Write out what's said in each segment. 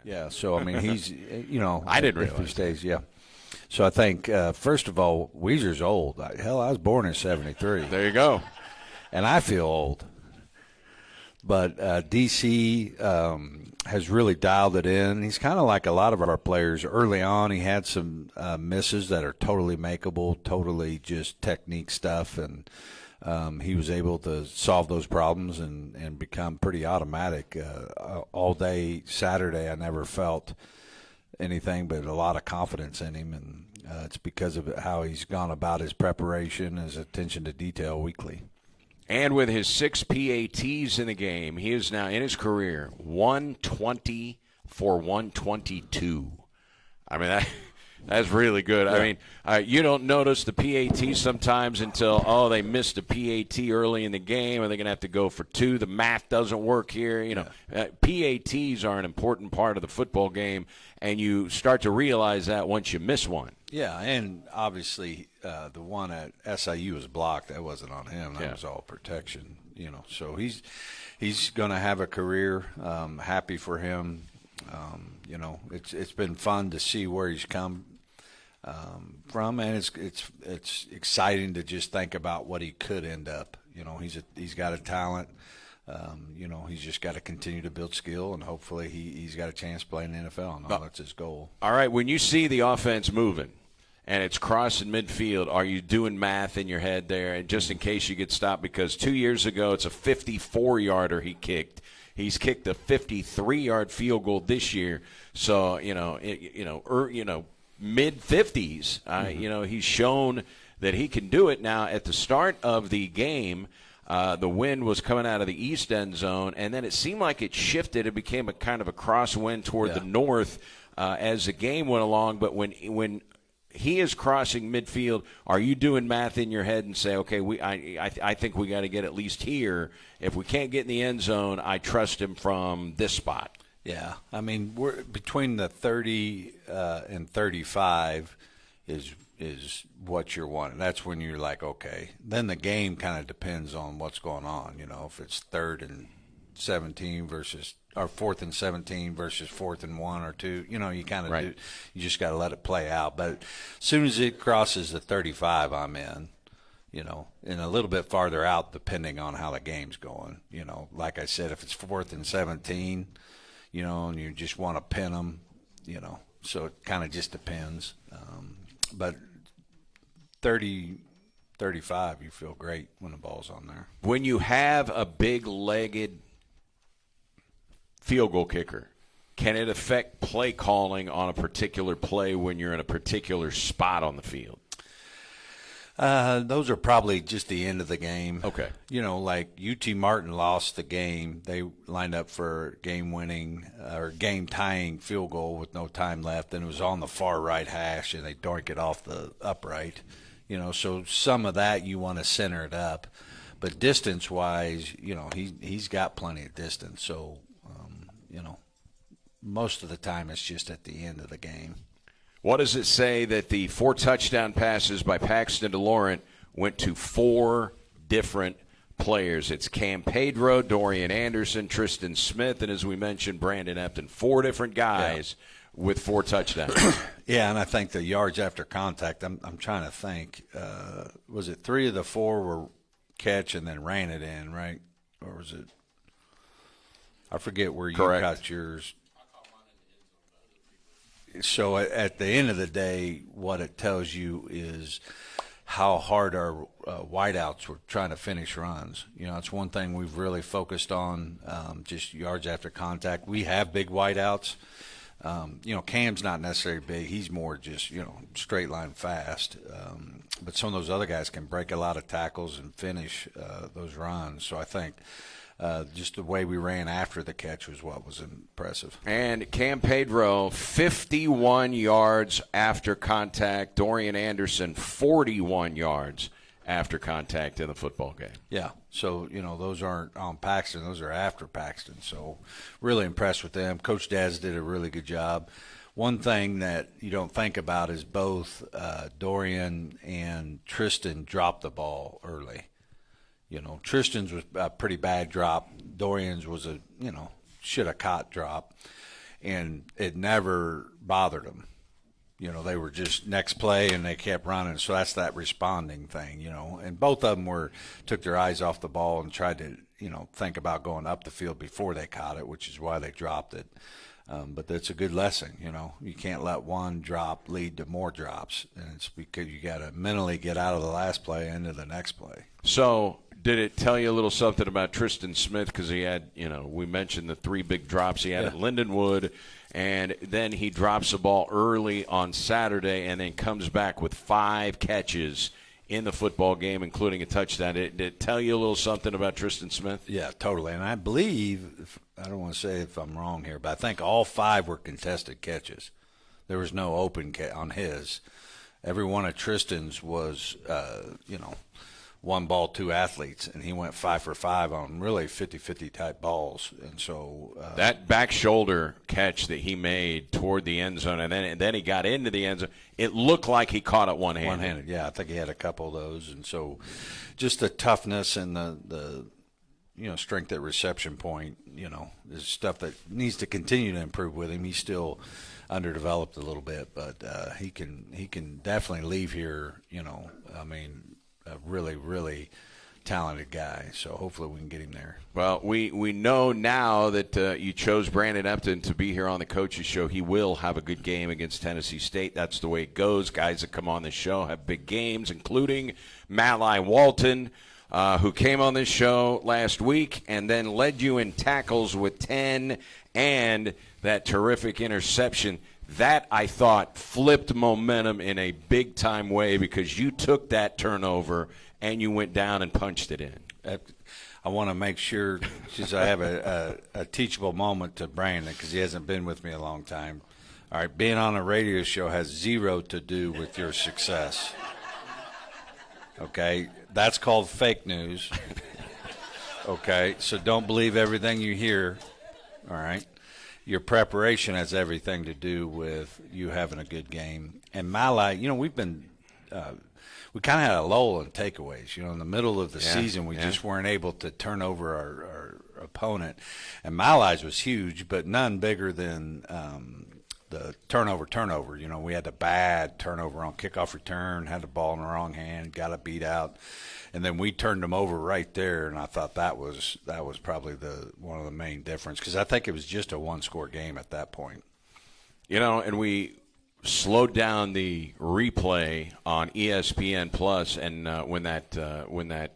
Yeah, so, I mean, he's, I didn't realize if he stays, yeah. So I think, first of all, Weezer's old. Hell, I was born in 73. There you go. And I feel old. But DC has really dialed it in. He's kind of like a lot of our players. Early on, he had some misses that are totally makeable, totally just technique stuff, and he was able to solve those problems and become pretty automatic. All day Saturday, I never felt anything but a lot of confidence in him, and it's because of how he's gone about his preparation, his attention to detail weekly. And with his 6 PATs in the game, he is now in his career 120 for 122. I mean, that's really good. Yeah. I mean, you don't notice the PAT sometimes until, they missed a PAT early in the game, or they're going to have to go for 2. The math doesn't work here. PATs are an important part of the football game, and you start to realize that once you miss one. Yeah, and obviously the one at SIU was blocked. That wasn't on him. That was all protection. So he's going to have a career. Happy for him. It's been fun to see where he's come from, and it's exciting to just think about what he could end up. He's got a talent. He's just got to continue to build skill, and hopefully he's got a chance to play in the NFL, and that's his goal. All right, when you see the offense moving and it's crossing midfield, are you doing math in your head there? And just in case you get stopped, because 2 years ago it's a 54-yarder he kicked. He's kicked a 53-yard field goal this year. So, mid-50s. He's shown that he can do it. Now, at the start of the game, the wind was coming out of the east end zone, and then it seemed like it shifted. It became a kind of a crosswind toward the north as the game went along. But when he is crossing midfield, are you doing math in your head and say, okay, I think we got to get at least here. If we can't get in the end zone, I trust him from this spot. Yeah, I mean, we're between the 30 and 35 is what you're wanting. That's when you're like, okay. Then the game kind of depends on what's going on. If it's 3rd and 17 or 4th and 17 versus 4th and 1 or 2, you kind of you just got to let it play out. But as soon as it crosses the 35, I'm in. And a little bit farther out, depending on how the game's going. Like I said, if it's 4th and 17, and you just want to pin them, so it kind of just depends. But 30, 35, you feel great when the ball's on there. When you have a big-legged field goal kicker, can it affect play calling on a particular play when you're in a particular spot on the field? Those are probably just the end of the game. Okay. Like UT Martin lost the game. They lined up for game-winning or game-tying field goal with no time left, and it was on the far right hash, and they doink it off the upright. So some of that you want to center it up. But distance-wise, he's got plenty of distance. So, most of the time it's just at the end of the game. What does it say that the 4 touchdown passes by Paxton DeLaurent went to 4 different players? It's Cam Pedro, Dorian Anderson, Tristan Smith, and as we mentioned, Brandon Epton. 4 different guys with 4 touchdowns. Yeah, and I think the yards after contact, I'm trying to think. Was it 3 of the 4 were catch and then ran it in, right? Or was it – I forget where you got yours. So at the end of the day, what it tells you is how hard our wideouts were trying to finish runs. It's one thing we've really focused on, just yards after contact. We have big wideouts. Cam's not necessarily big. He's more just, straight line fast. But some of those other guys can break a lot of tackles and finish those runs. So I think just the way we ran after the catch was what was impressive. And Cam Pedro, 51 yards after contact. Dorian Anderson, 41 yards after contact in the football game. Yeah, so, those aren't on Paxton. Those are after Paxton. So really impressed with them. Coach Daz did a really good job. One thing that you don't think about is both Dorian and Tristan dropped the ball early. Tristan's was a pretty bad drop. Dorian's was a, should have caught drop. and it never bothered them. You know, they were just next play and they kept running. So that's that responding thing, you know. And both of them took their eyes off the ball and tried to, you know, think about going up the field before they caught it, which is why they dropped it. But that's a good lesson, you know. You can't let one drop lead to more drops. And it's because you got to mentally get out of the last play into the next play. So did it tell you a little something about Tristan Smith? Because he had, you know, we mentioned the 3 big drops he had at Lindenwood. And then he drops the ball early on Saturday and then comes back with 5 catches in the football game, including a touchdown. Did it tell you a little something about Tristan Smith? Yeah, totally. And I believe, I don't want to say if I'm wrong here, but I think all 5 were contested catches. There was no open on his. Every one of Tristan's was, you know, 1 ball, 2 athletes, and he went 5 for 5 on really 50-50 type balls. And so that back shoulder catch that he made toward the end zone, and then he got into the end zone, it looked like he caught it one-handed. One-handed, yeah. I think he had a couple of those. And so just the toughness and the you know, strength at reception point, you know, is stuff that needs to continue to improve with him. He's still underdeveloped a little bit, but he can definitely leave here, you know, I mean, a really, really talented guy. So hopefully we can get him there. Well, we know now that you chose Brandon Epton to be here on the Coaches Show. He will have a good game against Tennessee State. That's the way it goes. Guys that come on this show have big games, including Mali Walton, who came on this show last week and then led you in tackles with 10 and that terrific interception. That, I thought, flipped momentum in a big-time way because you took that turnover and you went down and punched it in. I want to make sure, since I have a teachable moment to Brandon because he hasn't been with me a long time. All right, being on a radio show has 0 to do with your success. Okay? That's called fake news. Okay? So don't believe everything you hear. All right? Your preparation has everything to do with you having a good game. And Mali, you know, we kind of had a lull in takeaways. You know, in the middle of the season, we just weren't able to turn over our opponent. And Mali's was huge, but none bigger than the turnover. You know, we had a bad turnover on kickoff return, had the ball in the wrong hand, got it beat out. And then we turned them over right there, and I thought that was probably one of the main difference because I think it was just a 1-score game at that point. You know, and we slowed down the replay on ESPN Plus, and when that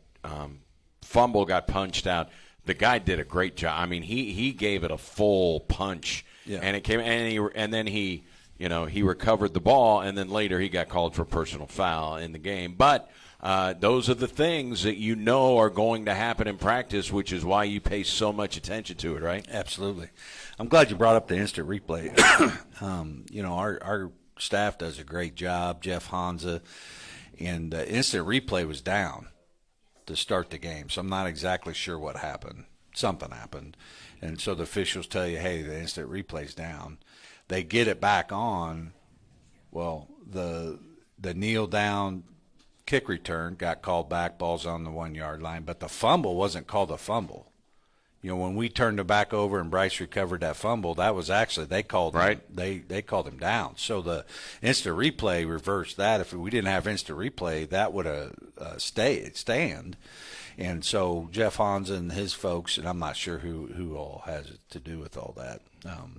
fumble got punched out, the guy did a great job. I mean, he gave it a full punch, and it came, and then he recovered the ball, and then later he got called for a personal foul in the game, but. Those are the things that you know are going to happen in practice, which is why you pay so much attention to it, right? Absolutely. I'm glad you brought up the instant replay. You know, our staff does a great job, Jeff Hansa, and instant replay was down to start the game, so I'm not exactly sure what happened. Something happened, and so the officials tell you, hey, the instant replay's down. They get it back on. Well, the kneel down kick return got called back, ball's on the 1-yard line, but the fumble wasn't called a fumble. You know, when we turned it back over and Bryce recovered that fumble, that was actually they called him, they called him down. So the instant replay reversed that. If we didn't have instant replay, that would have stand. And so Jeff Hans and his folks, and I'm not sure who all has it to do with all that,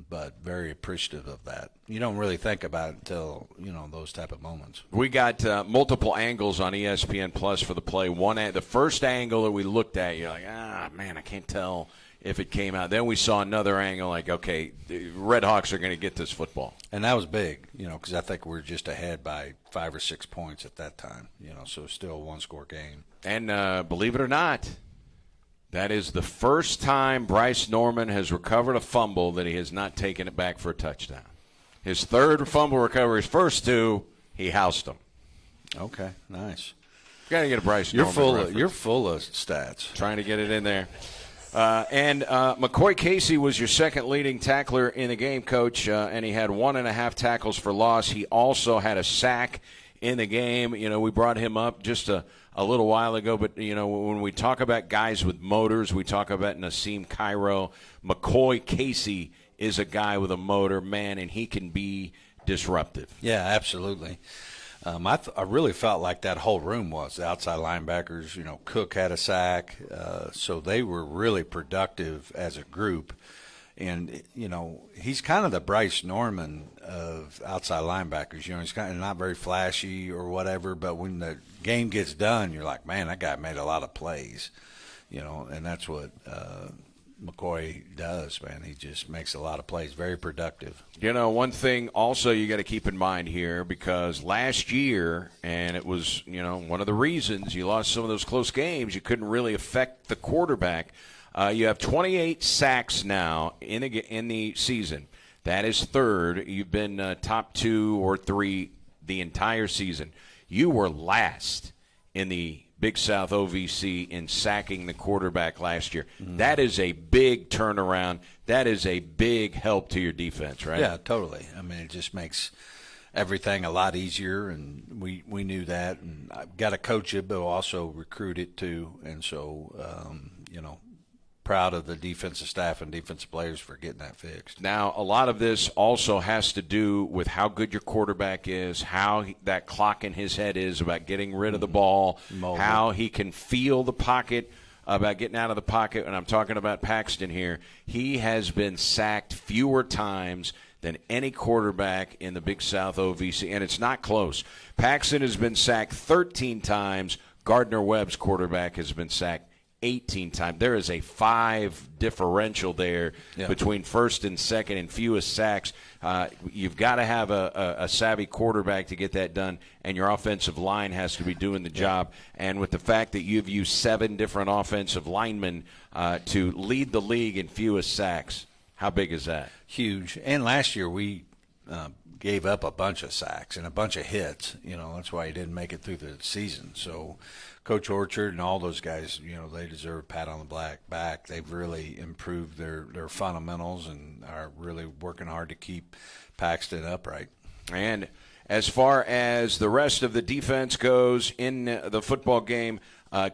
but very appreciative of that. You don't really think about it until, you know, those type of moments. We got multiple angles on ESPN Plus for the play. The first angle that we looked at, you're like, man, I can't tell if it came out. Then we saw another angle like, okay, the Redhawks are going to get this football. And that was big, you know, because I think we were just ahead by 5 or 6 points at that time, you know, so still a 1-score game. And believe it or not, that is the first time Bryce Norman has recovered a fumble that he has not taken it back for a touchdown. His third fumble recovery, his first 2, he housed them. Okay, nice. Got to get a Bryce Norman reference. You're full of stats. Trying to get it in there. And McCoy Casey was your second leading tackler in the game, Coach, and he had 1.5 tackles for loss. He also had a sack in the game. You know, we brought him up just a little while ago, but, you know, when we talk about guys with motors, we talk about Nassim Cairo. McCoy Casey is a guy with a motor, man, and he can be disruptive. Yeah, absolutely. I really felt like that whole room was the outside linebackers. You know, Cook had a sack, so they were really productive as a group. And, you know, he's kind of the Bryce Norman of outside linebackers. You know, he's kind of not very flashy or whatever, but when the game gets done, you're like, man, that guy made a lot of plays. You know, and that's what McCoy does, man. He just makes a lot of plays, very productive. You know, one thing also you got to keep in mind here, because last year, and it was, you know, one of the reasons you lost some of those close games, you couldn't really affect the quarterback. You have 28 sacks now in the season. That is third. You've been top 2 or 3 the entire season. You were last in the Big South OVC in sacking the quarterback last year. That is a big turnaround. That is a big help to your defense, right? Yeah, totally. I mean, it just makes everything a lot easier, and we knew that. And I've got to coach it, but also recruit it too. And so, you know, proud of the defensive staff and defensive players for getting that fixed. Now, a lot of this also has to do with how good your quarterback is, how that clock in his head is about getting rid of the ball, how he can feel the pocket, about getting out of the pocket. And I'm talking about Paxton here. He has been sacked fewer times than any quarterback in the Big South OVC, and it's not close. Paxton has been sacked 13 times. Gardner-Webb's quarterback has been sacked 18 times. There is a 5 differential there between first and second in fewest sacks. You've got to have a savvy quarterback to get that done, and your offensive line has to be doing the job. And with the fact that you've used 7 different offensive linemen to lead the league in fewest sacks, how big is that? Huge. And last year we gave up a bunch of sacks and a bunch of hits. You know, that's why he didn't make it through the season. So Coach Orchard and all those guys, you know, they deserve a pat on the back. They've really improved their fundamentals and are really working hard to keep Paxton upright. And as far as the rest of the defense goes in the football game,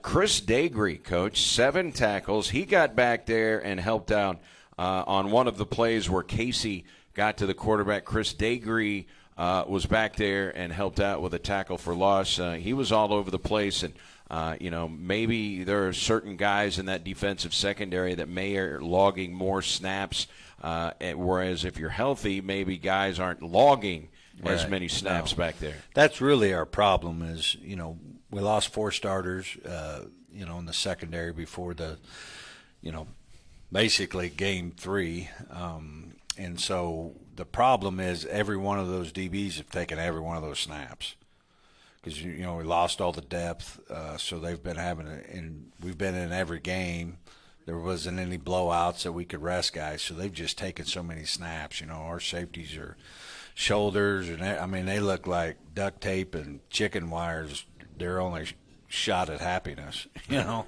Chris Dagree, Coach, 7 tackles. He got back there and helped out on one of the plays where Casey got to the quarterback. Chris Dagree was back there and helped out with a tackle for loss. He was all over the place, and you know, maybe there are certain guys in that defensive secondary that may are logging more snaps, whereas if you're healthy, maybe guys aren't logging as many snaps back there. That's really our problem is, you know, we lost 4 starters, you know, in the secondary before the, you know, basically game 3. And so the problem is every one of those DBs have taken every one of those snaps because, you know, we lost all the depth. So they've been having and we've been in every game. There wasn't any blowouts that we could rest guys. So they've just taken so many snaps. You know, our safeties are shoulders. And I mean, they look like duct tape and chicken wires. They're only shot at happiness, you know.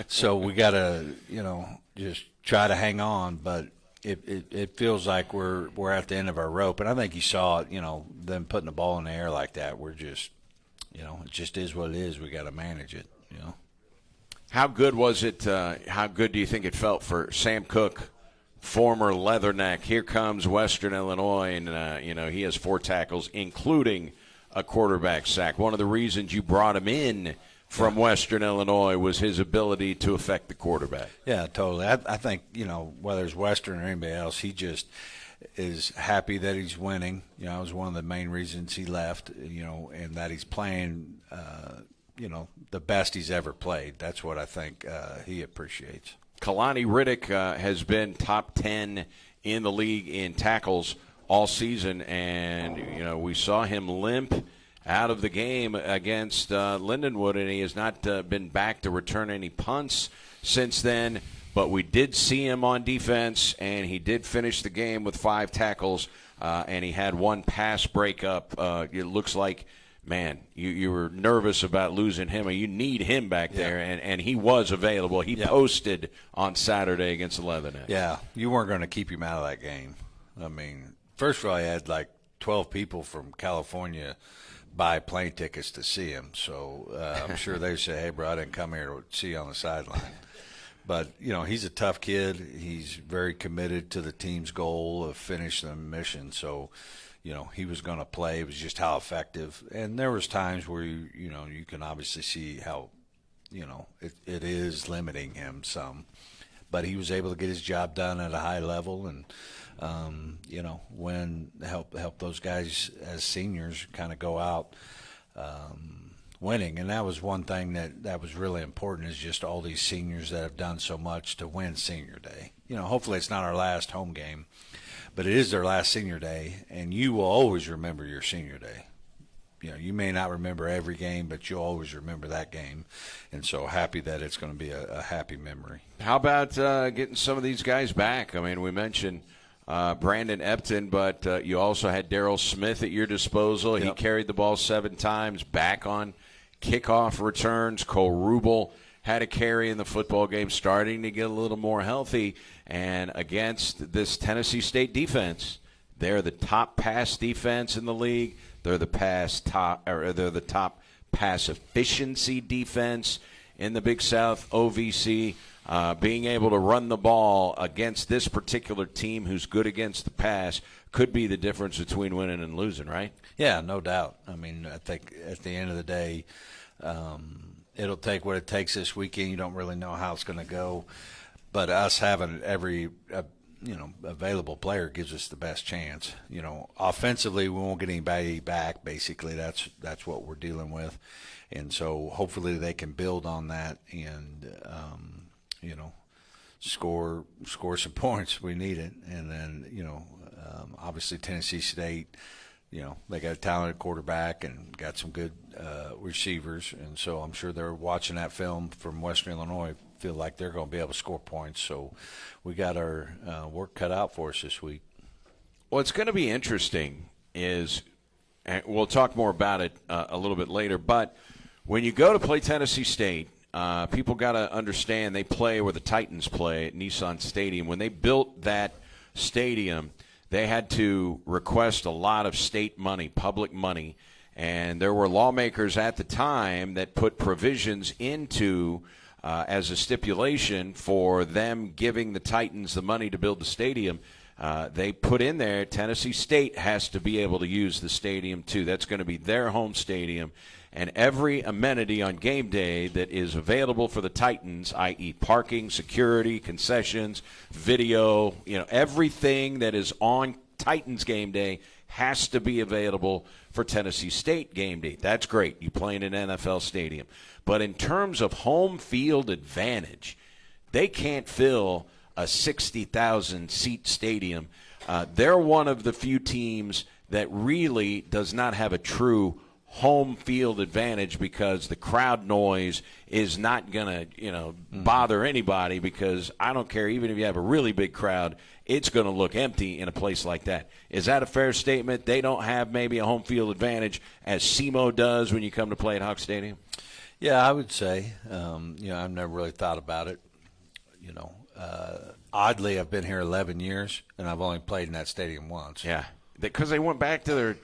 So we got to, you know, just try to hang on. But it feels like we're at the end of our rope, and I think you saw it. You know, them putting the ball in the air like that. We're just, you know, it just is what it is. We got to manage it. You know. How good was it? How good do you think it felt for Sam Cook, former Leatherneck? Here comes Western Illinois, and you know, he has 4 tackles, including a quarterback sack. One of the reasons you brought him in from Western Illinois was his ability to affect the quarterback. Yeah, totally. I think, you know, whether it's Western or anybody else, he just is happy that he's winning. You know, it was one of the main reasons he left, you know, and that he's playing, you know, the best he's ever played. That's what I think he appreciates. Kalani Riddick has been top 10 in the league in tackles all season, and, you know, we saw him limp out of the game against Lindenwood, and he has not been back to return any punts since then. But we did see him on defense, and he did finish the game with 5 tackles, and he had 1 pass breakup. It looks like, man, you were nervous about losing him, or you need him back there, and he was available. He posted on Saturday against the Leatherneck. Yeah, you weren't going to keep him out of that game. I mean, first of all, he had like 12 people from California buy plane tickets to see him. So I'm sure they say, hey, bro, I didn't come here to see you on the sideline. But, he's a tough kid. He's very committed to the team's goal of finishing the mission. So, he was going to play. It was just how effective. And there was times where, you can obviously see how, it is limiting him some. But he was able to get his job done at a high level and, help those guys as seniors kind of go out winning. And that was one thing that was really important, is just all these seniors that have done so much to win senior day. Hopefully it's not our last home game, but it is their last senior day, and you will always remember your senior day. You may not remember every game, but you'll always remember that game. And so happy that it's going to be a happy memory. How about getting some of these guys back? I mean, we mentioned Brandon Epton, but you also had Darryl Smith at your disposal. Yep. He carried the ball 7 times, back on kickoff returns. Cole Rubel had a carry in the football game, starting to get a little more healthy. And against this Tennessee State defense, they're the top pass defense in the league. They're the top pass efficiency defense in the Big South OVC. Being able to run the ball against this particular team who's good against the pass could be the difference between winning and losing, right? Yeah, no doubt. I mean, I think at the end of the day, it'll take what it takes this weekend. You don't really know how it's going to go. But us having every available player gives us the best chance. Offensively, we won't get anybody back. Basically, that's what we're dealing with, and so hopefully they can build on that and score some points. We need it, and then obviously Tennessee State. They got a talented quarterback and got some good receivers, and so I'm sure they're watching that film from Western Illinois, feel like they're going to be able to score points. So we got our work cut out for us this week. What's going to be interesting is, and we'll talk more about it a little bit later, but when you go to play Tennessee State, people got to understand they play where the Titans play at Nissan Stadium. When they built that stadium, they had to request a lot of state money, public money, and there were lawmakers at the time that put provisions into as a stipulation for them giving the Titans the money to build the stadium. They put in there Tennessee State has to be able to use the stadium too. That's going to be their home stadium. And every amenity on game day that is available for the Titans, i.e. parking, security, concessions, video, everything that is on Titans game day has to be available for Tennessee State game day. That's great. You play in an NFL stadium. But in terms of home field advantage, they can't fill a 60,000-seat stadium. They're one of the few teams that really does not have a true home field advantage because the crowd noise is not going to, bother anybody, because I don't care, even if you have a really big crowd, it's going to look empty in a place like that. Is that a fair statement? They don't have maybe a home field advantage as SEMO does when you come to play at Hawk Stadium? Yeah, I would say. I've never really thought about it. Oddly, I've been here 11 years, and I've only played in that stadium once. Yeah, because they went back to their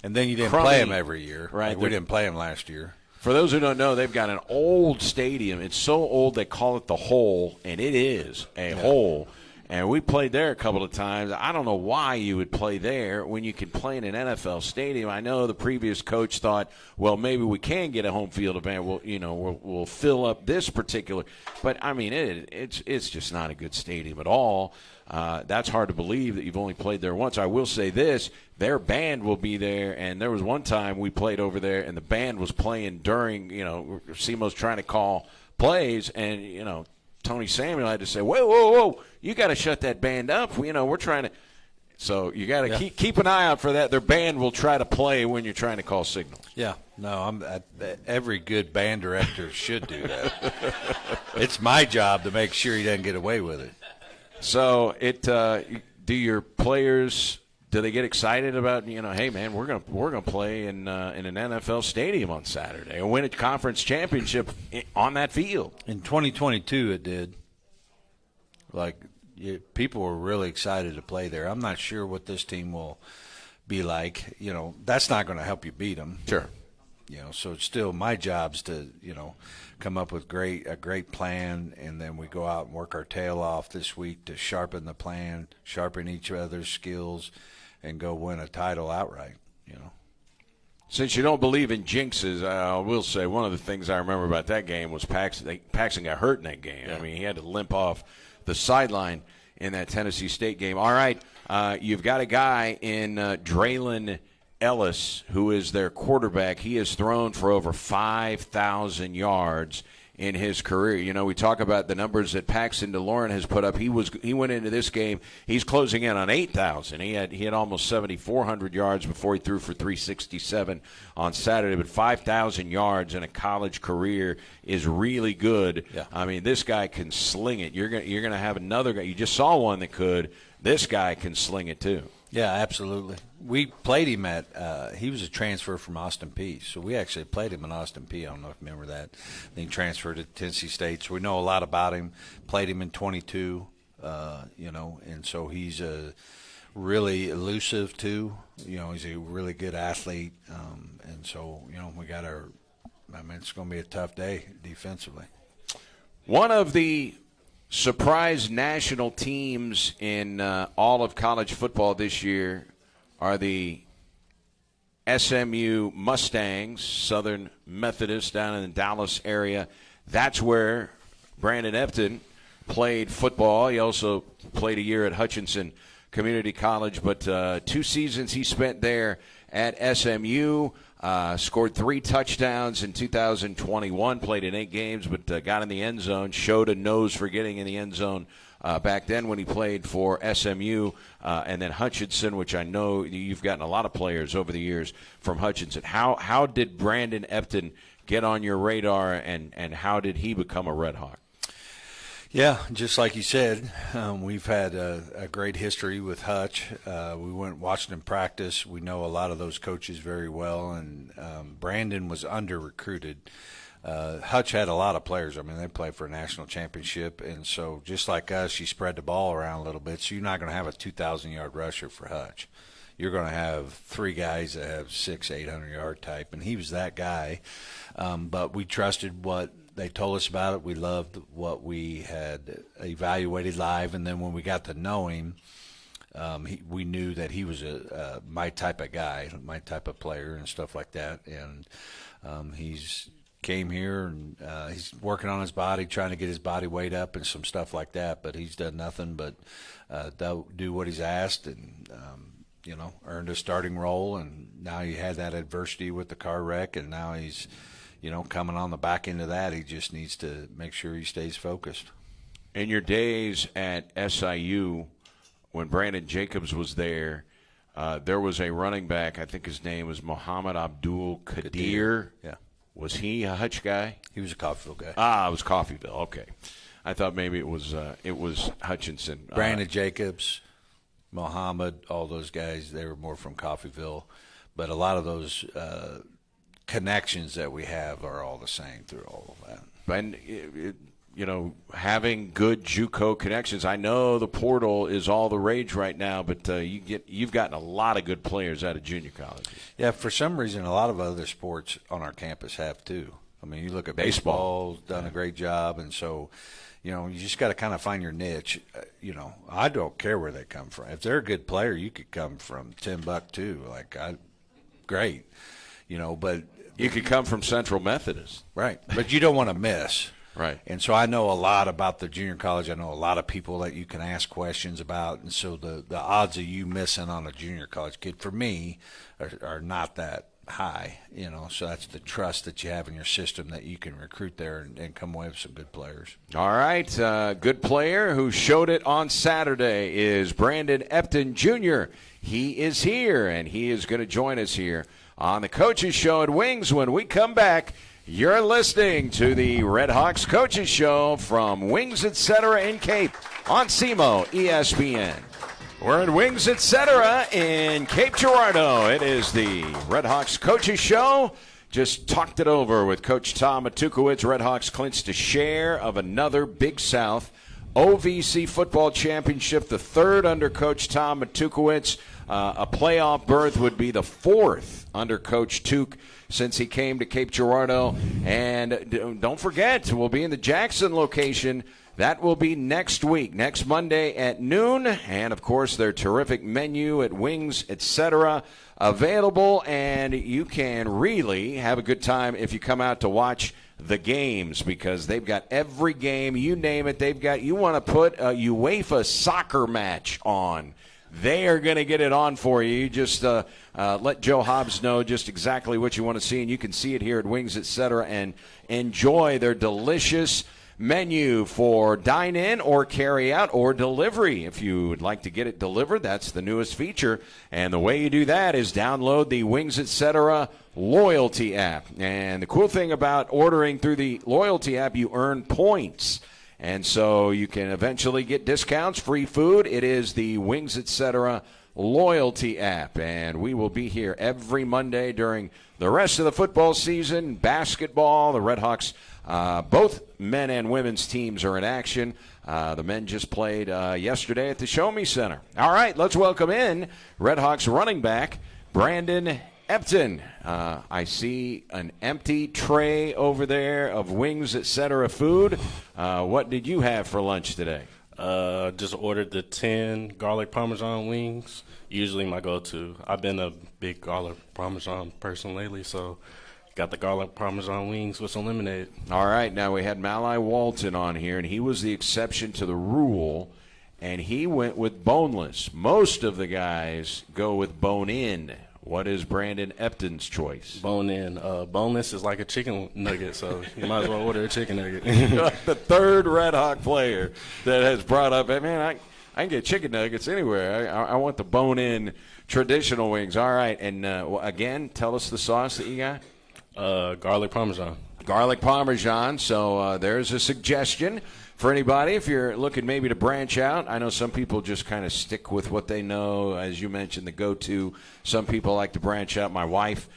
and then you didn't play them every year. Right. Like we didn't play them last year. For those who don't know, they've got an old stadium. It's so old they call it the Hole, and it is a hole. And we played there a couple of times. I don't know why you would play there when you can play in an NFL stadium. I know the previous coach thought, well, maybe we can get a home field advantage. We'll fill up this particular. But, I mean, it's just not a good stadium at all. That's hard to believe that you've only played there once. I will say this. Their band will be there, and there was one time we played over there, and the band was playing during, SEMO's trying to call plays, and, Tony Samuel had to say, whoa, you got to shut that band up. We're trying to – so you got to keep an eye out for that. Their band will try to play when you're trying to call signals. Yeah. No, every good band director should do that. It's my job to make sure he doesn't get away with it. So do your players – do they get excited about, hey, man, we're gonna play in an NFL stadium on Saturday and win a conference championship on that field? In 2022 it did. People were really excited to play there. I'm not sure what this team will be like. That's not going to help you beat them. Sure. So it's still my job's to, come up with a great plan, and then we go out and work our tail off this week to sharpen the plan, sharpen each other's skills, and go win a title outright, Since you don't believe in jinxes, I will say one of the things I remember about that game was Paxton got hurt in that game. Yeah. I mean, he had to limp off the sideline in that Tennessee State game. All right, you've got a guy in Draylon Ellis, who is their quarterback. He has thrown for over 5,000 yards in his career. We talk about the numbers that Paxton DeLorean has put up. He went into this game. He's closing in on 8,000. He had almost 7,400 yards before he threw for 367 on Saturday. But 5,000 yards in a college career is really good. Yeah. I mean, this guy can sling it. You're gonna have another guy. You just saw one that could. This guy can sling it too. Yeah, absolutely. We played him he was a transfer from Austin Peay. So we actually played him in Austin Peay. I don't know if you remember that. Then he transferred to Tennessee State. So we know a lot about him. Played him in 22, and so he's really elusive too. He's a really good athlete. And so, we got it's going to be a tough day defensively. One of the surprise national teams in all of college football this year are the SMU Mustangs, Southern Methodist down in the Dallas area. That's where Brandon Epton played football. He also played a year at Hutchinson Community College, but 2 seasons he spent there at SMU. Scored 3 touchdowns in 2021, played in 8 games, but got in the end zone, showed a nose for getting in the end zone back then when he played for SMU, and then Hutchinson, which I know you've gotten a lot of players over the years from Hutchinson. How did Brandon Epton get on your radar, and how did he become a Redhawk? Yeah, just like you said, we've had a great history with Hutch. We went and watched him practice. We know a lot of those coaches very well, and Brandon was under-recruited. Hutch had a lot of players. I mean, they played for a national championship, and so just like us, you spread the ball around a little bit, so you're not going to have a 2,000-yard rusher for Hutch. You're going to have 3 guys that have 600-800-yard type, and he was that guy. But we trusted what they told us about it. We loved what we had evaluated live, and then when we got to know him, we knew that he was my type of guy, my type of player, and stuff like that. And he's came here and he's working on his body, trying to get his body weight up and some stuff like that. But he's done nothing but do what he's asked, and earned a starting role. And now he had that adversity with the car wreck, and now he's coming on the back end of that. He just needs to make sure he stays focused. In your days at SIU, when Brandon Jacobs was there was a running back, I think his name was Muhammad Abdul Qadir. Yeah. Was he a Hutch guy? He was a Coffeyville guy. Ah, it was Coffeyville. Okay. I thought maybe it was Hutchinson. Brandon Jacobs, Muhammad, all those guys, they were more from Coffeyville. But a lot of those connections that we have are all the same through all of that. And having good JUCO connections. I know the portal is all the rage right now, but you've gotten a lot of good players out of junior colleges. Yeah, for some reason, a lot of other sports on our campus have too. I mean, you look at baseball's done a great job, and so you just got to kind of find your niche. I don't care where they come from. If they're a good player, you could come from Timbuktu. Great. But you could come from Central Methodist. Right. But you don't want to miss. Right. And so I know a lot about the junior college. I know a lot of people that you can ask questions about. And so the odds of you missing on a junior college kid, for me, are not that high. So that's the trust that you have in your system that you can recruit there and come away with some good players. All right. Good player who showed it on Saturday is Brandon Epton Jr. He is here, and he is going to join us here on the Coaches Show at Wings. When we come back, you're listening to the Redhawks Coaches Show from Wings Etc. in Cape on SEMO ESPN. We're at Wings Etc. in Cape Girardeau. It is the Redhawks Coaches Show. Just talked it over with Coach Tom Matukowicz. Redhawks clinched a share of another Big South OVC Football Championship, the third under Coach Tom Matukowicz. A playoff berth would be the fourth under Coach Tuke since he came to Cape Girardeau. And don't forget, we'll be in the Jackson location. That will be next week, next Monday at noon. And, of course, their terrific menu at Wings, etc., available. And you can really have a good time if you come out to watch the games, because they've got every game, you name it. They've got, you want to put a UEFA soccer match on, they are going to get it on for you. You just let Joe Hobbs know just exactly what you want to see, and you can see it here at Wings, etc., and enjoy their delicious menu for dine-in or carry-out or delivery. If you would like to get it delivered, that's the newest feature. And the way you do that is download the Wings, etc. loyalty app. And the cool thing about ordering through the loyalty app, you earn points. And so you can eventually get discounts, free food. It is the Wings, etc. loyalty app. And we will be here every Monday during the rest of the football season. Basketball, the Redhawks, both men and women's teams are in action. The men just played yesterday at the Show Me Center. All right, let's welcome in Redhawks running back Brandon Epton. I see an empty tray over there of Wings, etc. food. What did you have for lunch today? Just ordered the 10 garlic parmesan wings. Usually my go-to. I've been a big garlic parmesan person lately, so got the garlic parmesan wings with some lemonade. All right, now we had Malai Walton on here, and he was the exception to the rule, and he went with boneless. Most of the guys go with bone-in. What is Brandon Epton's choice? Bone-in. Boneless is like a chicken nugget, so you might as well order a chicken nugget. The third Redhawk player that has brought up, man, I can get chicken nuggets anywhere. I want the bone-in traditional wings. All right, and again, tell us the sauce that you got. Garlic parmesan. Garlic parmesan. So there's a suggestion for anybody if you're looking maybe to branch out. I know some people just kind of stick with what they know, as you mentioned, the go-to. Some people like to branch out. My wife,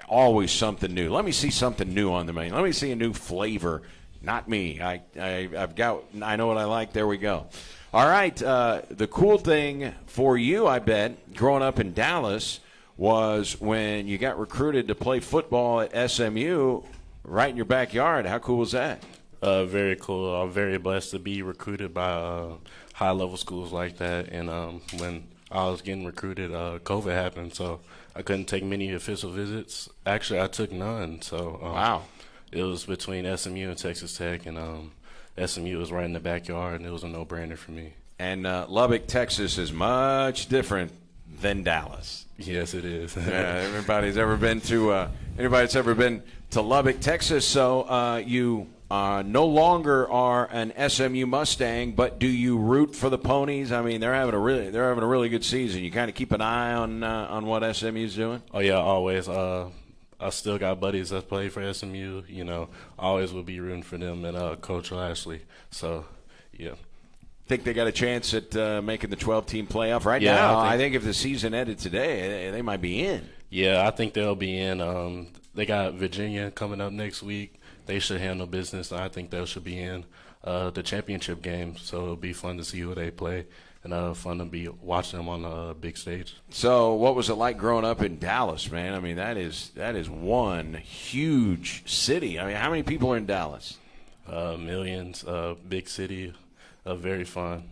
always something new. Let me see something new on the menu. Let me see a new flavor. Not me. I know what I like. There we go. All right. The cool thing for you, I bet, growing up in Dallas, was when you got recruited to play football at SMU right in your backyard. How cool was that? Very cool. I'm very blessed to be recruited by high-level schools like that. And when I was getting recruited, COVID happened, so I couldn't take many official visits. Actually, I took none. So wow. It was between SMU and Texas Tech, and SMU was right in the backyard, and it was a no-brainer for me. And Lubbock, Texas is much different than Dallas. Yes, it is. Everybody's ever been to anybody that's ever been to Lubbock, Texas. So you no longer are an SMU Mustang, but do you root for the Ponies? I mean, they're having a really good season. You kind of keep an eye on what SMU's doing. Oh yeah, always. I still got buddies that play for SMU. You know, always will be rooting for them and Coach Lashley. So yeah. Think they got a chance at making the 12-team playoff right Yeah, now? I think if the season ended today, they might be in. Yeah, I think they'll be in. They got Virginia coming up next week. They should handle business. I think they should be in the championship game. So it'll be fun to see who they play and fun to be watching them on the big stage. So what was it like growing up in Dallas, man? I mean, that is one huge city. I mean, how many people are in Dallas? Millions. Big city. Very fun.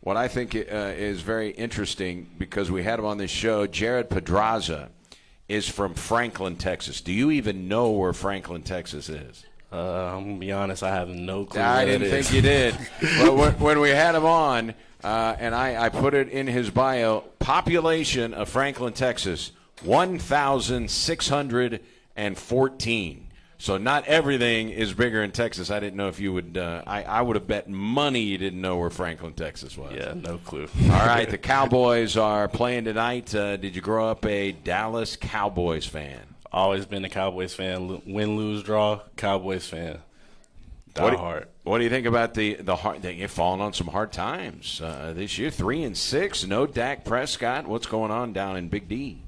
What I think is very interesting, because we had him on this show, Jared Pedraza is from Franklin, Texas. Do you even know where Franklin, Texas is? I'm going to be honest, I have no clue. I didn't think you did. But when we had him on, and I put it in his bio, population of Franklin, Texas, 1,614. So not everything is bigger in Texas. I didn't know if you would I would have bet money you didn't know where Franklin, Texas was. Yeah, no clue. All right, the Cowboys are playing tonight. Did you grow up a Dallas Cowboys fan? Always been a Cowboys fan. Win, lose, draw, Cowboys fan. Die hard. What do you think about the hard? You're falling on some hard times this year. 3-6, no Dak Prescott. What's going on down in Big D?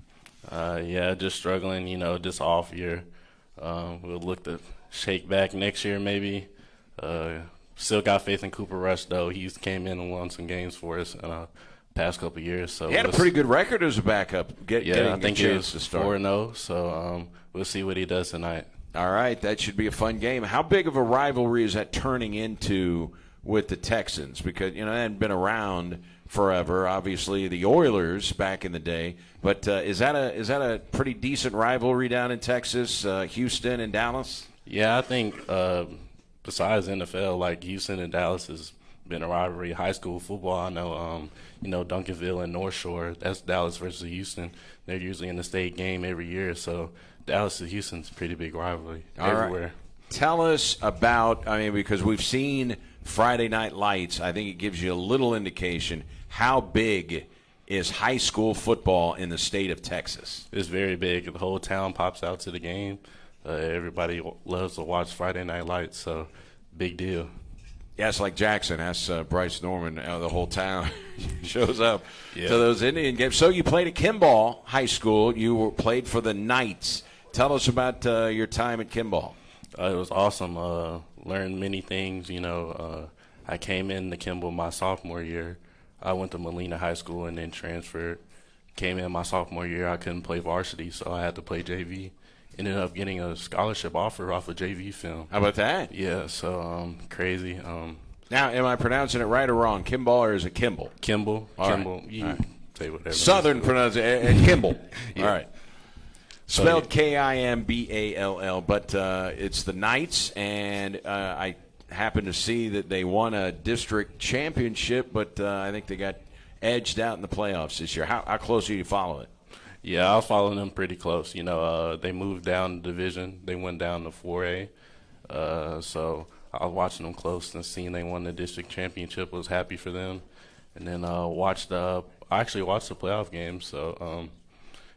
Yeah, just struggling. You know, just off year. We'll look to shake back next year maybe. Still got faith in Cooper Rush, though. He's came in and won some games for us in the past couple of years. So he had a pretty good record as a backup. Getting I think a chance he was to start. 4-0. So we'll see what he does tonight. All right, that should be a fun game. How big of a rivalry is that turning into with the Texans? Because they hadn't been around forever. Obviously, the Oilers back in the day. But is that a pretty decent rivalry down in Texas, Houston and Dallas? Yeah, I think besides NFL, like Houston and Dallas has been a rivalry. High school football, I know, Duncanville and North Shore, that's Dallas versus Houston. They're usually in the state game every year. So Dallas to Houston's a pretty big rivalry everywhere. Right. Tell us about, because we've seen Friday Night Lights. I think it gives you a little indication how big is high school football in the state of Texas. It's very big. The whole town pops out to the game. Everybody loves to watch Friday Night Lights, so big deal. Yeah, it's like Jackson. That's Bryce Norman. The whole town shows up to those Indian games. So you played at Kimball High School. You played for the Knights. Tell us about your time at Kimball. It was awesome. Learned many things. I came into Kimball my sophomore year. I went to Molina High School and then transferred. Came in my sophomore year. I couldn't play varsity, so I had to play JV. Ended up getting a scholarship offer off of JV film. How about that? Yeah, so crazy. Now, am I pronouncing it right or wrong? Kimball or is it Kimball? Kimball. All Kimball. right. You can say whatever. Southern pronunciation. Kimball. Yeah. All right. Spelled Kimball, but it's the Knights, and I happen to see that they won a district championship, but I think they got edged out in the playoffs this year. How close do you follow it? Yeah, I was following them pretty close. They moved down the division. They went down to 4A. So I was watching them close and seeing they won the district championship. Was happy for them. And then I actually watched the playoff game. So,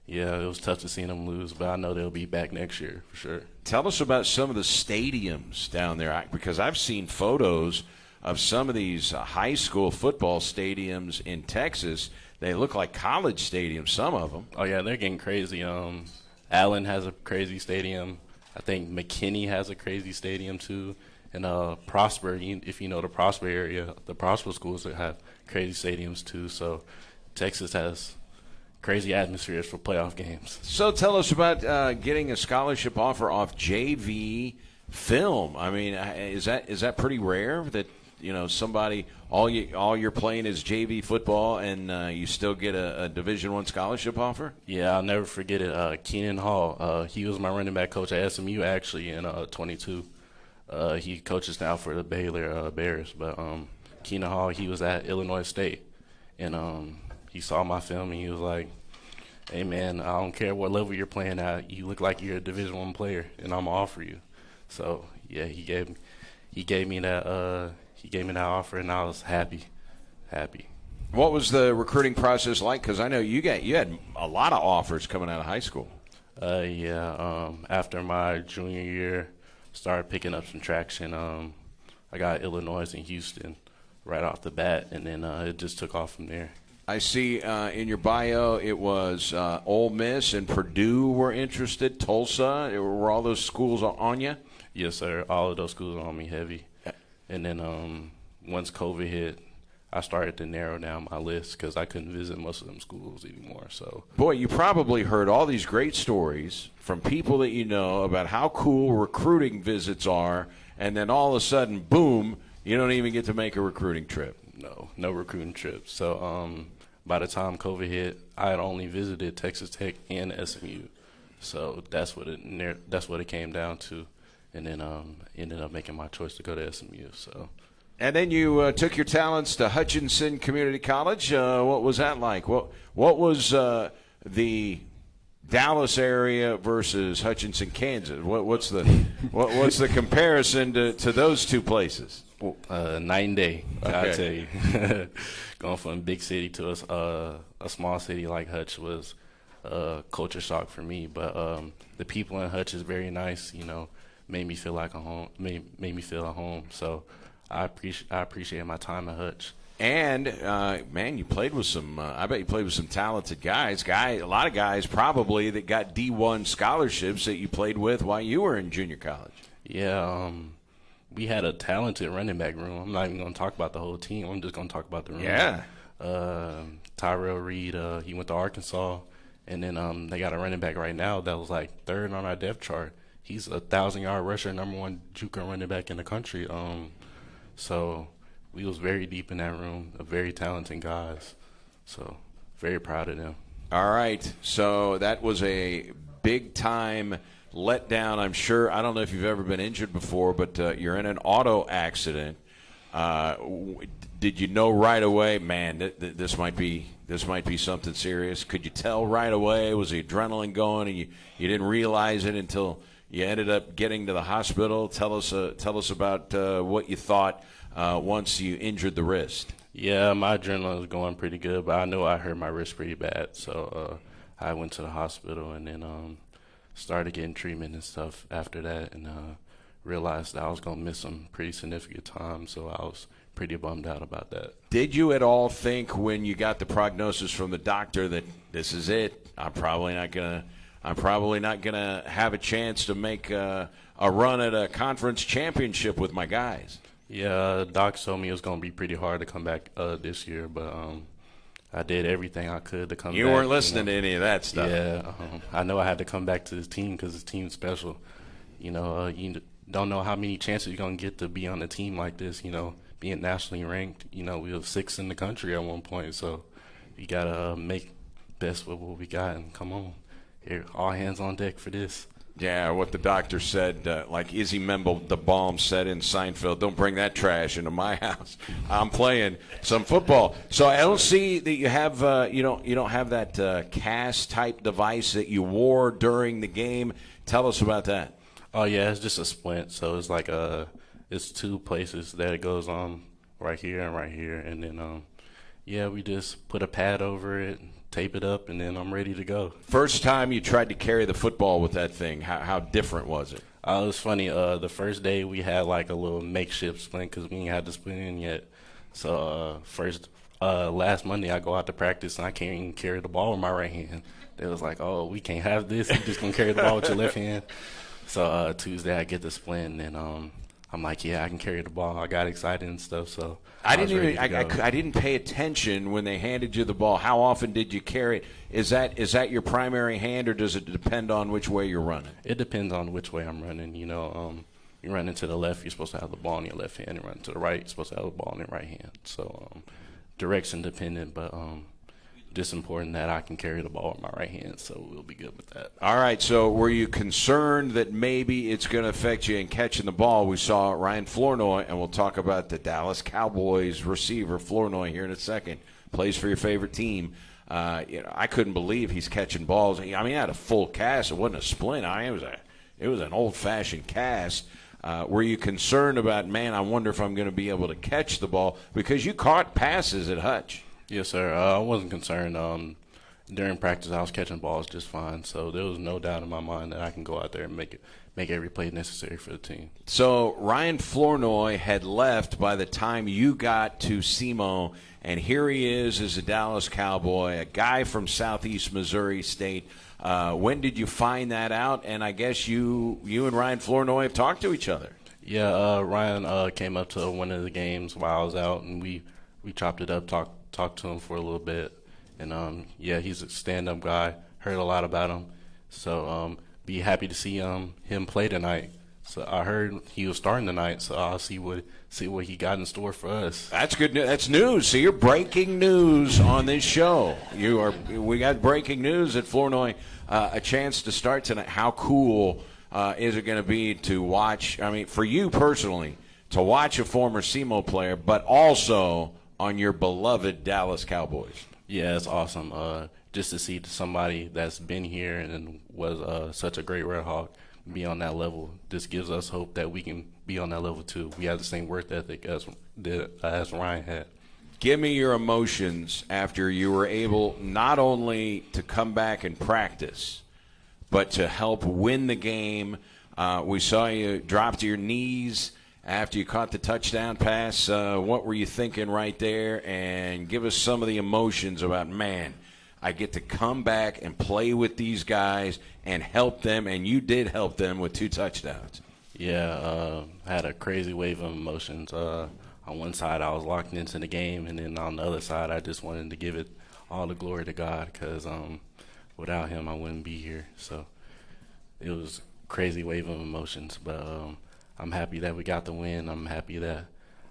it was tough to see them lose, but I know they'll be back next year for sure. Tell us about some of the stadiums down there, because I've seen photos of some of these high school football stadiums in Texas. They look like college stadiums, some of them. Oh, yeah, they're getting crazy. Allen has a crazy stadium. I think McKinney has a crazy stadium, too. And Prosper, if you know the Prosper area, the Prosper schools have crazy stadiums, too. So Texas has crazy atmospheres for playoff games. So tell us about getting a scholarship offer off JV film. Is that pretty rare that somebody all you're playing is JV football and you still get a Division I scholarship offer? Yeah, I'll never forget it. Keenan Hall, he was my running back coach at SMU actually in 22. He coaches now for the Baylor Bears, but Keenan Hall, he was at Illinois State, and he saw my film and he was like, "Hey man, I don't care what level you're playing at, you look like you're a Division I player, and I'm gonna offer you." So yeah, he gave me that offer, and I was happy. What was the recruiting process like? Because I know you had a lot of offers coming out of high school. After my junior year, started picking up some traction. I got Illinois and Houston right off the bat, and then it just took off from there. I see in your bio it was Ole Miss and Purdue were interested, Tulsa. Were all those schools on you? Yes, sir. All of those schools were on me heavy. And then once COVID hit, I started to narrow down my list because I couldn't visit most of them schools anymore. So, boy, you probably heard all these great stories from people that you know about how cool recruiting visits are, and then all of a sudden, boom, you don't even get to make a recruiting trip. No recruiting trips. So by the time COVID hit, I had only visited Texas Tech and SMU. So that's what it came down to. And then ended up making my choice to go to SMU. So, and then you took your talents to Hutchinson Community College. What was that like? What was the Dallas area versus Hutchinson, Kansas? What's the comparison to those two places? Night and day. Okay. I tell you, going from a big city to a small city like Hutch was culture shock for me. But the people in Hutch is very nice. Made me feel like a home. Made me feel at home. So I appreciate my time at Hutch. And man, you played with some. I bet you played with some talented guys. A lot of guys probably that got D1 scholarships that you played with while you were in junior college. Yeah, we had a talented running back room. I'm not even going to talk about the whole team. I'm just going to talk about the room. Yeah. Tyrell Reed, he went to Arkansas, and then they got a running back right now that was like third on our depth chart. He's a 1,000-yard rusher, #1 JUCO running back in the country. So we was very deep in that room, very talented guys. So very proud of them. All right. So that was a big-time letdown, I'm sure. I don't know if you've ever been injured before, but you're in an auto accident. Did you know right away, man, this might be something serious? Could you tell right away? Was the adrenaline going, and you didn't realize it until you ended up getting to the hospital? Tell us about what you thought once you injured the wrist. Yeah, my adrenaline was going pretty good, but I knew I hurt my wrist pretty bad. So I went to the hospital and then started getting treatment and stuff after that, and realized that I was going to miss some pretty significant time. So I was pretty bummed out about that. Did you at all think when you got the prognosis from the doctor that this is it? I'm probably not gonna have a chance to make a run at a conference championship with my guys. Yeah, Doc told me it was going to be pretty hard to come back this year, but I did everything I could to come back. You weren't listening to any of that stuff. Yeah, I know I had to come back to this team because this team's special. You don't know how many chances you're going to get to be on a team like this, being nationally ranked. We were 6th in the country at one point, so you got to make best with what we got and come on. Here, all hands on deck for this. Yeah, what the doctor said, like Izzy Memble, the Balm said in Seinfeld, don't bring that trash into my house. I'm playing some football. So I don't see that you have, you don't have that cast type device that you wore during the game. Tell us about that. Oh yeah, it's just a splint. So it's like it's 2 places that it goes on, right here, and then we just put a pad over it, tape it up, and then I'm ready to go. First time you tried to carry the football with that thing, how different was it? It was funny. The first day we had like a little makeshift splint because we ain't had the splint in yet. So last Monday I go out to practice and I can't even carry the ball with my right hand. They was like, "Oh, we can't have this. You just gonna carry the ball with your left hand." So Tuesday I get the splint, and I'm like, "Yeah, I can carry the ball." I got excited and stuff. So I didn't pay attention when they handed you the ball. How often did you carry it? Is that your primary hand, or does it depend on which way you're running? It depends on which way I'm running. You run into the left, you're supposed to have the ball in your left hand. You run to the right, you're supposed to have the ball in your right hand. So direction dependent, but just important that I can carry the ball with my right hand, so we'll be good with that. All right, so were you concerned that maybe it's going to affect you in catching the ball? We saw Ryan Flournoy, and we'll talk about the Dallas Cowboys receiver, Flournoy, here in a second. Plays for your favorite team. I couldn't believe he's catching balls. I mean, he had a full cast. It wasn't a splint. It was an old-fashioned cast. Were you concerned about, man, I wonder if I'm going to be able to catch the ball? Because you caught passes at Hutch. Yes, sir. I wasn't concerned. During practice, I was catching balls just fine, so there was no doubt in my mind that I can go out there and make every play necessary for the team. So Ryan Flournoy had left by the time you got to SEMO, and here he is as a Dallas Cowboy, a guy from Southeast Missouri State. When did you find that out? And I guess you and Ryan Flournoy have talked to each other. Yeah, Ryan came up to one of the games while I was out, and we chopped it up, talked to him for a little bit. And, he's a stand-up guy. Heard a lot about him. So be happy to see him play tonight. So I heard he was starting tonight, so I'll see what he got in store for us. That's good news. That's news. So you're breaking news on this show. We got breaking news at Flournoy, a chance to start tonight. How cool is it going to be to watch, I mean, for you personally, to watch a former SEMO player, but also on your beloved Dallas Cowboys? Yeah, it's awesome. Just to see somebody that's been here and was such a great Redhawk be on that level, this gives us hope that we can be on that level too. We have the same work ethic as Ryan had. Give me your emotions after you were able not only to come back and practice, but to help win the game. We saw you drop to your knees after you caught the touchdown pass. What were you thinking right there? And give us some of the emotions about, man, I get to come back and play with these guys and help them, and you did help them with 2 touchdowns. Yeah, I had a crazy wave of emotions. On one side, I was locked into the game, and then on the other side, I just wanted to give it all the glory to God, because without him, I wouldn't be here. So it was a crazy wave of emotions, but I'm happy that we got the win. I'm happy that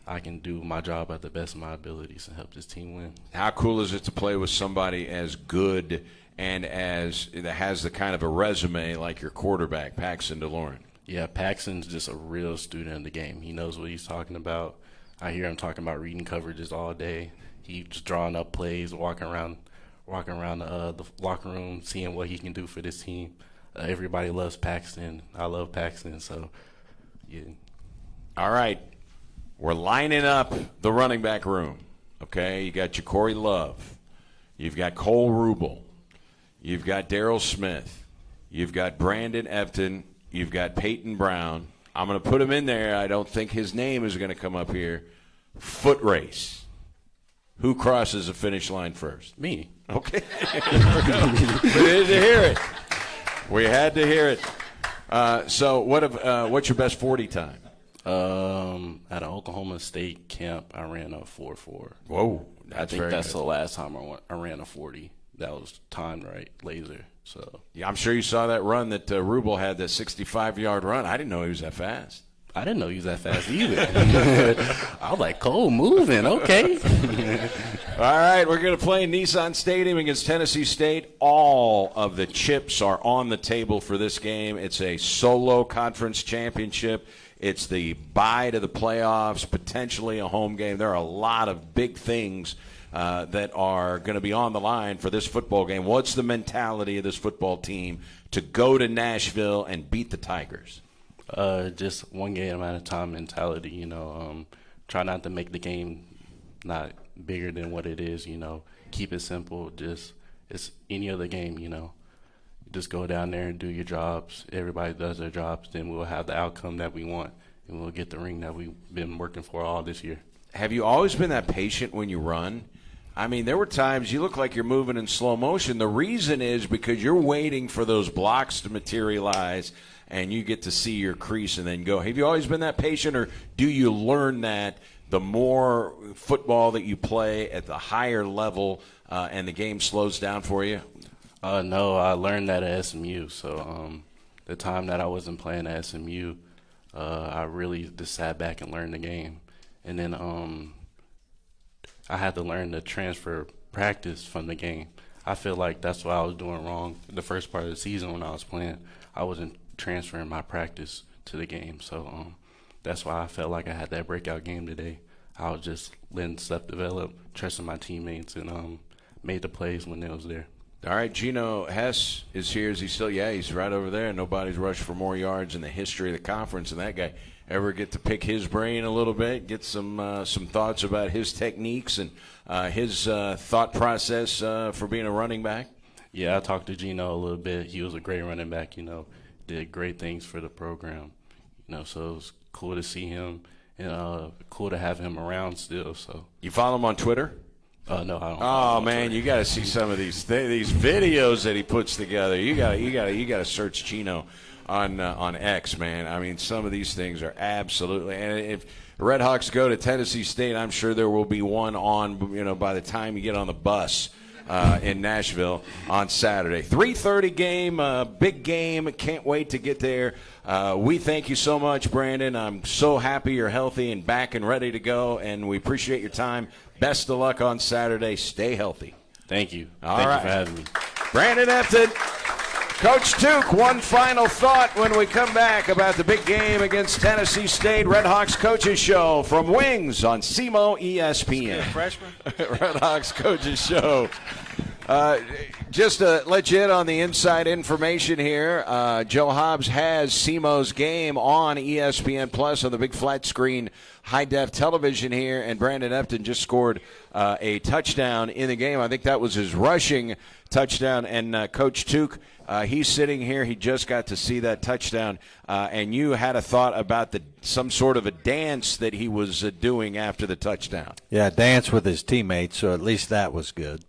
I can do my job at the best of my abilities and help this team win. How cool is it to play with somebody as good and as that has the kind of a resume like your quarterback, Paxton DeLorean? Yeah, Paxton's just a real student of the game. He knows what he's talking about. I hear him talking about reading coverages all day. He's drawing up plays, walking around the locker room, seeing what he can do for this team. Everybody loves Paxton. I love Paxton, so yeah. All right. We're lining up the running back room, okay? You got Ja'Cory Love. You've got Cole Rubel. You've got Darryl Smith. You've got Brandon Epton. You've got Peyton Brown. I'm going to put him in there. I don't think his name is going to come up here. Foot race. Who crosses the finish line first? Me. Okay. We had to hear it. We had to hear it. So what's your best 40 time? At an Oklahoma State camp, I ran a 4.4. Whoa. I think that's the last time I ran a 40. That was timed right, laser. So yeah, I'm sure you saw that run that Rubel had, that 65-yard run. I didn't know he was that fast. I didn't know he was that fast either. I was like, Cole, moving, okay. All right, we're going to play in Nissan Stadium against Tennessee State. All of the chips are on the table for this game. It's a solo conference championship. It's the bye to the playoffs, potentially a home game. There are a lot of big things that are going to be on the line for this football game. What's the mentality of this football team to go to Nashville and beat the Tigers? Just one game at a time mentality, you know. Try not to make the game not bigger than what it is, you know. Keep it simple. Just it's any other game, you know. Just go down there and do your jobs. Everybody does their jobs, then we'll have the outcome that we want, and we'll get the ring that we've been working for all this year. Have you always been that patient when you run? I mean, there were times you look like you're moving in slow motion. The reason is because you're waiting for those blocks to materialize, and you get to see your crease and then go. Have you always been that patient, or do you learn that the more football that you play at the higher level and the game slows down for you? No, I learned that at SMU. So the time that I wasn't playing at SMU, I really just sat back and learned the game. And then I had to learn to transfer practice from the game. I feel like that's what I was doing wrong the first part of the season when I was playing. I wasn't transferring my practice to the game. So that's why I felt like I had that breakout game today. I was just letting stuff develop, trusting my teammates, and made the plays when it was there. All right, Geno Hess is here. Is he still? Yeah, he's right over there. Nobody's rushed for more yards in the history of the conference than that guy. Ever get to pick his brain a little bit, get some thoughts about his techniques and his thought process for being a running back? Yeah, I talked to Geno a little bit. He was a great running back, you know, did great things for the program. You know, so it was cool to see him and cool to have him around still. So you follow him on Twitter? No, I don't. Oh man, you got to see some of these videos that he puts together. You got to search Geno on X, man. I mean, some of these things are absolutely. And if Redhawks go to Tennessee State, I'm sure there will be one on. You know, by the time you get on the bus in Nashville on Saturday, 3:30 game, big game. Can't wait to get there. We thank you so much, Brandon. I'm so happy you're healthy and back and ready to go, and we appreciate your time. Best of luck on Saturday. Stay healthy. Thank you. All Thank right. you for having me. Brandon Epton, Coach Tuke, one final thought when we come back about the big game against Tennessee State. Redhawks Coaches Show from Wings on SEMO ESPN. Freshman? Redhawks Coaches Show. Just to let you in on the inside information here, Joe Hobbs has SEMO's game on ESPN Plus on the big flat screen high-def television here, and Brandon Epton just scored a touchdown in the game. I think that was his rushing touchdown, and Coach Tuke, he's sitting here. He just got to see that touchdown, and you had a thought about some sort of a dance that he was doing after the touchdown. Yeah, dance with his teammates, so at least that was good.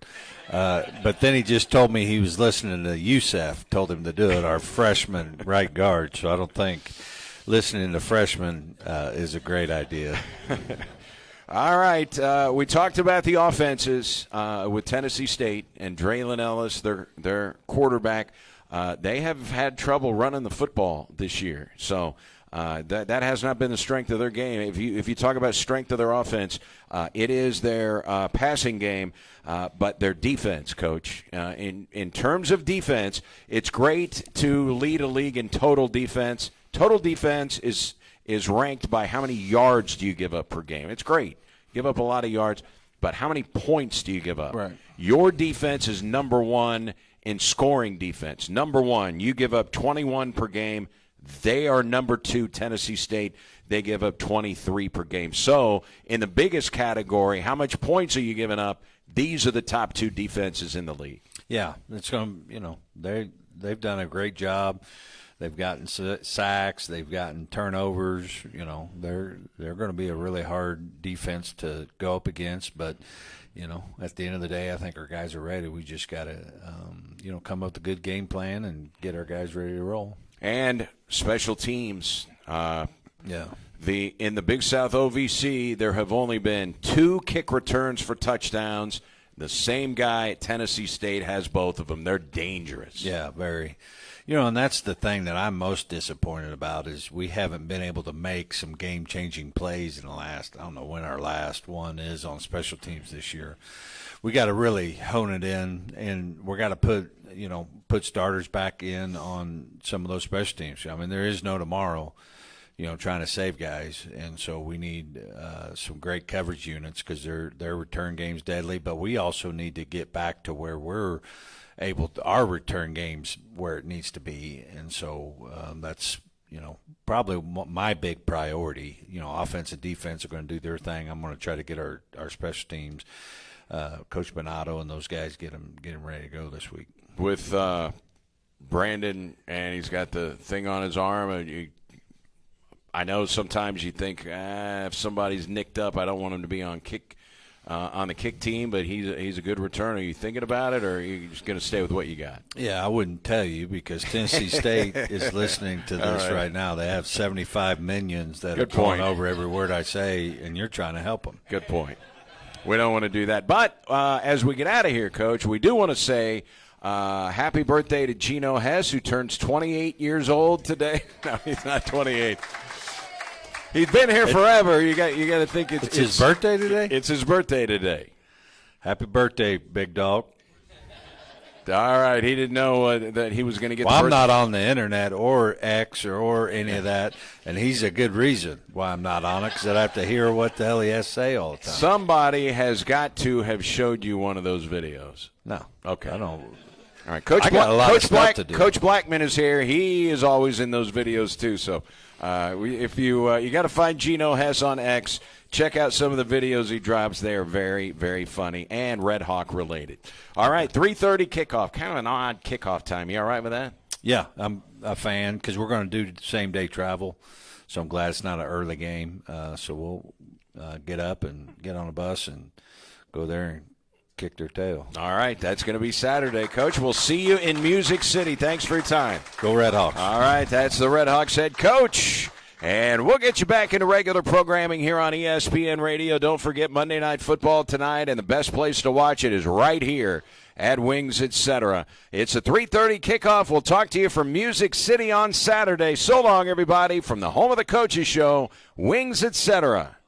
But then he just told me he was listening to Youssef, told him to do it, our freshman right guard, so I don't think listening to freshmen is a great idea. All right, we talked about the offenses with Tennessee State and Draylon Ellis, their quarterback. They have had trouble running the football this year, so that has not been the strength of their game. If you talk about strength of their offense, it is their passing game, but their defense, Coach. In terms of defense, it's great to lead a league in total defense. Total defense is ranked by how many yards do you give up per game. It's great. Give up a lot of yards, but how many points do you give up? Right. Your defense is number one in scoring defense. Number one, you give up 21 per game. They are number two, Tennessee State. They give up 23 per game. So in the biggest category, how much points are you giving up? These are the top two defenses in the league. Yeah, it's going to, they've done a great job. They've gotten sacks. They've gotten turnovers. They're going to be a really hard defense to go up against. But, at the end of the day, I think our guys are ready. We just got to, come up with a good game plan and get our guys ready to roll. And special teams. Yeah. In the Big South OVC, there have only been 2 kick returns for touchdowns. The same guy at Tennessee State has both of them. They're dangerous. Yeah, very. And that's the thing that I'm most disappointed about is we haven't been able to make some game-changing plays in the last, I don't know when our last one is on special teams this year. We got to really hone it in, and we got to put starters back in on some of those special teams. I mean, there is no tomorrow, trying to save guys, and so we need some great coverage units because their return game's deadly, but we also need to get back to where we're able to, our return games where it needs to be, and so that's probably my big priority. Offense and defense are going to do their thing. I'm going to try to get our special teams, Coach Bonato and those guys get them ready to go this week. With Brandon, and he's got the thing on his arm. I know sometimes you think if somebody's nicked up, I don't want him to be on the kick team, but he's a good returner. Are you thinking about it, or are you just going to stay with what you got? Yeah, I wouldn't tell you because Tennessee State is listening to this right now. They have 75 minions that are going over every word I say, and you're trying to help them. Good point. We don't want to do that. But as we get out of here, Coach, we do want to say happy birthday to Geno Hess, who turns 28 years old today. No, he's not 28. He's been here forever. You got to think it's his birthday today? It's his birthday today. Happy birthday, big dog. All right. He didn't know that he was going to get I'm not on the internet or X or any of that, and he's a good reason why I'm not on it because I'd have to hear what the hell he has to say all the time. Somebody has got to have showed you one of those videos. No. Okay. I don't. All right. Coach Blackman is here. He is always in those videos, too, so – if you got to find Geno Hess on X, check out some of the videos he drops. They are very, very funny and Redhawk related. All right, 3:30 kickoff. Kind of an odd kickoff time. You all right with that? Yeah, I'm a fan because we're going to do same-day travel, so I'm glad it's not an early game. So we'll get up and get on a bus and go there and kick their tail. All right, that's going to be Saturday, Coach. We'll see you in Music City. Thanks for your time. Go Redhawks. All right, that's the Redhawks head coach. And we'll get you back into regular programming here on ESPN Radio. Don't forget Monday Night Football tonight, and the best place to watch it is right here at Wings, etc. It's a 3:30 kickoff. We'll talk to you from Music City on Saturday. So long, everybody, from the home of the Coaches Show, Wings, etc.